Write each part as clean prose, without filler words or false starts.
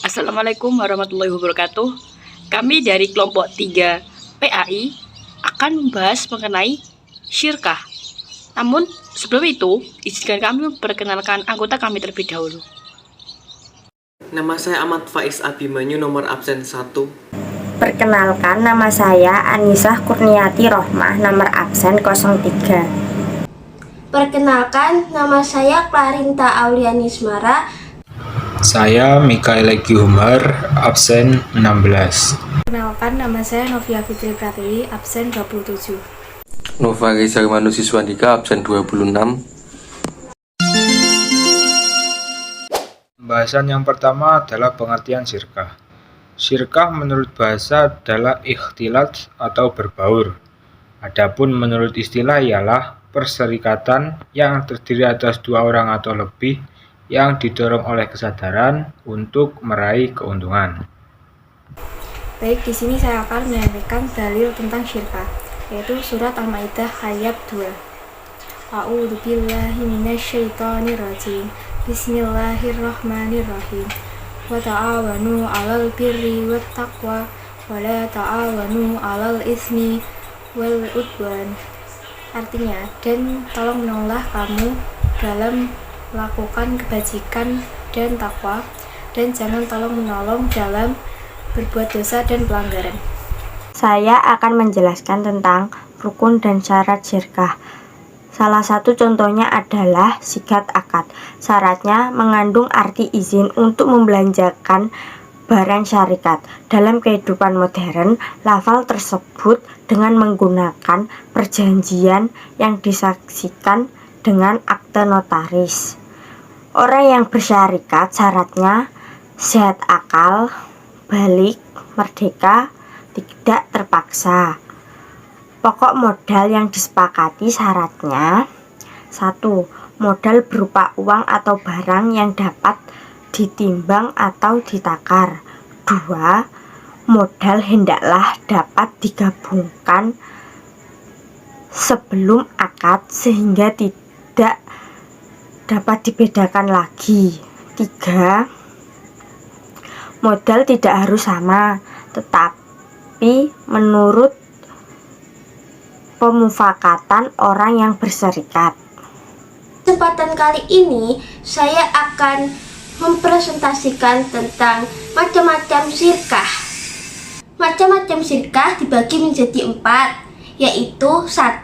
Assalamualaikum warahmatullahi wabarakatuh. Kami dari kelompok 3 PAI akan membahas mengenai syirkah. Namun sebelum itu, izinkan kami memperkenalkan anggota kami terlebih dahulu. Nama saya Ahmad Faiz Abimanyu, nomor absen 1. Perkenalkan, nama saya Anisah Kurniati Rohmah, nomor absen 03. Perkenalkan, nama saya Clarinta Aulianismara. Saya Mikael Egi Umar, absen 16. Perkenalkan, nama saya Novia Fitri Pratiwi, absen 27. Nova Reza Manu Siswandika, absen 26. Pembahasan yang pertama adalah pengertian syirkah. Syirkah menurut bahasa adalah ikhtilat atau berbaur. Adapun menurut istilah ialah perserikatan yang terdiri atas dua orang atau lebih yang didorong oleh kesadaran untuk meraih keuntungan. Baik, di sini saya akan menyampaikan dalil tentang syirkah, yaitu surat Al-Maidah ayat 2. A'udzu billahi minasyaitonir rajim. Bismillahirrahmanirrahim. Wa ta'awanu 'alal birri wat taqwa wa la ta'awanu 'alal ismi wal udwan. Artinya, dan tolong menolonglah kamu dalam melakukan kebajikan dan takwa, dan jangan tolong menolong dalam berbuat dosa dan pelanggaran. Saya akan menjelaskan tentang rukun dan syarat syirkah. Salah satu contohnya adalah sigat akad. Syaratnya mengandung arti izin untuk membelanjakan barang syarikat. Dalam kehidupan modern, lafal tersebut dengan menggunakan perjanjian yang disaksikan dengan akte notaris. Orang yang bersyarikat syaratnya sehat akal, balik, merdeka, tidak terpaksa. Pokok modal yang disepakati syaratnya: 1. Modal berupa uang atau barang yang dapat ditimbang atau ditakar. 2. Modal hendaklah dapat digabungkan sebelum akad sehingga tidak dapat dibedakan lagi. 3. Modal tidak harus sama, tetapi menurut pemufakatan orang yang berserikat. Kesempatan kali ini saya akan mempresentasikan tentang macam-macam syirkah. Macam-macam syirkah dibagi menjadi 4, yaitu 1.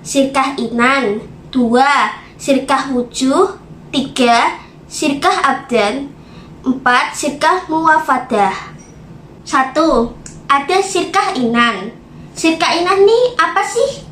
Syirkah inan, 2. Syirkah wujuh, 3. Syirkah abdan, 4. Syirkah muwafadah. 1. Ada syirkah inan. Syirkah inan nih apa sih?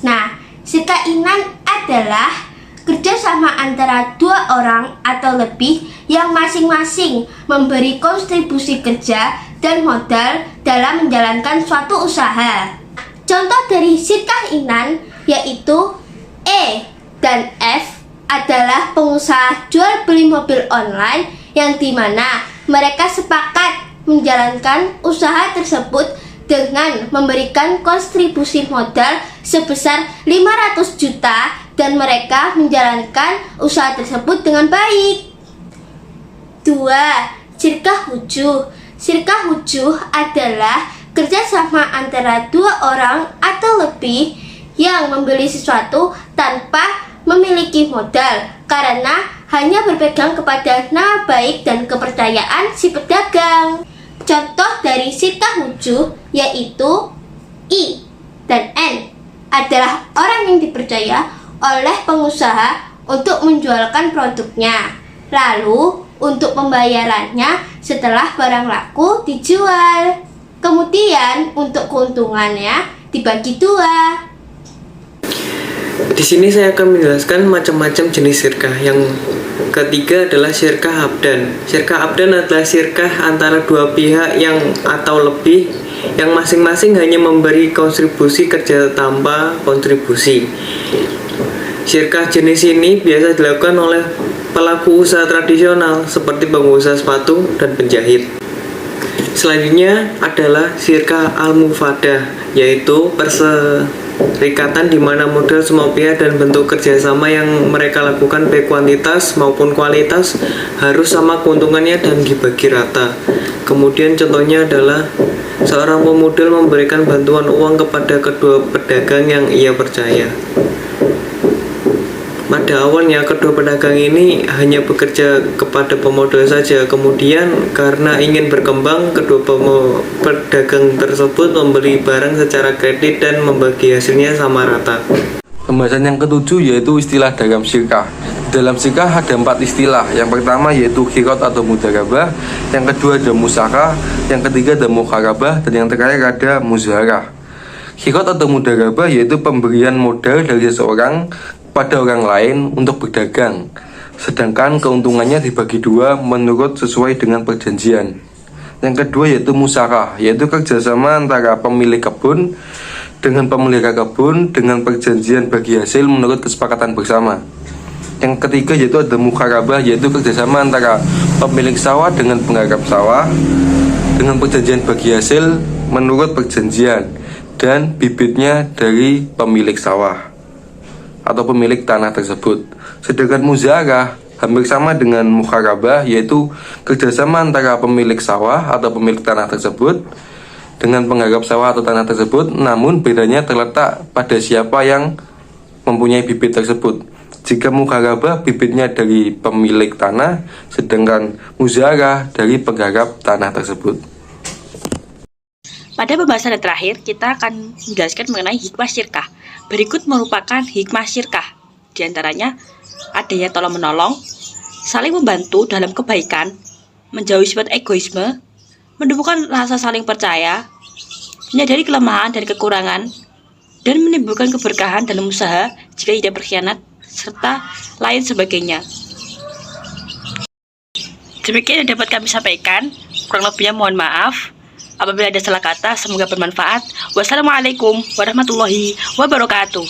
Nah, syirkah inan adalah kerjasama antara dua orang atau lebih yang masing-masing memberi kontribusi kerja dan modal dalam menjalankan suatu usaha. Contoh dari syirkah inan yaitu E dan F adalah pengusaha jual beli mobil online yang dimana mereka sepakat menjalankan usaha tersebut dengan memberikan kontribusi modal sebesar 500 juta dan mereka menjalankan usaha tersebut dengan baik. 2. Syirkah wujuh. Syirkah wujuh adalah kerjasama antara dua orang atau lebih yang membeli sesuatu tanpa memiliki modal karena hanya berpegang kepada nama baik dan kepercayaan si pedagang. Contoh dari syirkah wujuh yaitu I dan N adalah orang yang dipercaya oleh pengusaha untuk menjualkan produknya. Lalu untuk pembayarannya setelah barang laku dijual. Kemudian untuk keuntungannya dibagi 2. Di sini saya akan menjelaskan macam-macam jenis syirkah. Yang ketiga adalah syirkah abdan. Syirkah abdan adalah syirkah antara dua pihak yang atau lebih yang masing-masing hanya memberi kontribusi kerja tanpa kontribusi. Syirkah jenis ini biasa dilakukan oleh pelaku usaha tradisional seperti pengusaha sepatu dan penjahit. Selanjutnya adalah syirkah al-mufadah, yaitu perserikatan di mana modal semua pihak dan bentuk kerjasama yang mereka lakukan baik kuantitas maupun kualitas harus sama keuntungannya dan dibagi rata. Kemudian contohnya adalah seorang pemodal memberikan bantuan uang kepada kedua pedagang yang ia percaya. Pada awalnya kedua pedagang ini hanya bekerja kepada pemodal saja. Kemudian karena ingin berkembang, kedua pedagang tersebut membeli barang secara kredit dan membagi hasilnya sama rata. Pembahasan yang ketujuh yaitu istilah dalam syirkah. Dalam syirkah ada 4 istilah. Yang pertama yaitu khirot atau mudarabah, yang kedua ada musakah, yang ketiga ada mukharabah, dan yang terakhir ada muzaharah. Khirot atau mudarabah yaitu pemberian modal dari seseorang pada orang lain untuk berdagang, sedangkan keuntungannya dibagi dua menurut sesuai dengan perjanjian. Yang kedua yaitu musyarakah, yaitu kerjasama antara pemilik kebun dengan pemelihara kebun dengan perjanjian bagi hasil menurut kesepakatan bersama. Yang ketiga yaitu ada mukharabah, yaitu kerjasama antara pemilik sawah dengan penggarap sawah dengan perjanjian bagi hasil menurut perjanjian dan bibitnya dari pemilik sawah atau pemilik tanah tersebut. Sedangkan muzaharah hampir sama dengan mukharabah, yaitu kerjasama antara pemilik sawah atau pemilik tanah tersebut dengan penggarap sawah atau tanah tersebut, namun bedanya terletak pada siapa yang mempunyai bibit tersebut. Jika mukharabah bibitnya dari pemilik tanah, sedangkan muzaharah dari penggarap tanah tersebut. Pada pembahasan yang terakhir, kita akan menjelaskan mengenai hikmah syirkah. Berikut merupakan hikmah syirkah. Di antaranya, adanya tolong-menolong, saling membantu dalam kebaikan, menjauhi sifat egoisme, menumbuhkan rasa saling percaya, menyadari kelemahan dan kekurangan, dan menimbulkan keberkahan dalam usaha jika tidak berkhianat, serta lain sebagainya. Demikian yang dapat kami sampaikan. Kurang lebihnya mohon maaf. Apabila ada salah kata, semoga bermanfaat. Wassalamualaikum warahmatullahi wabarakatuh.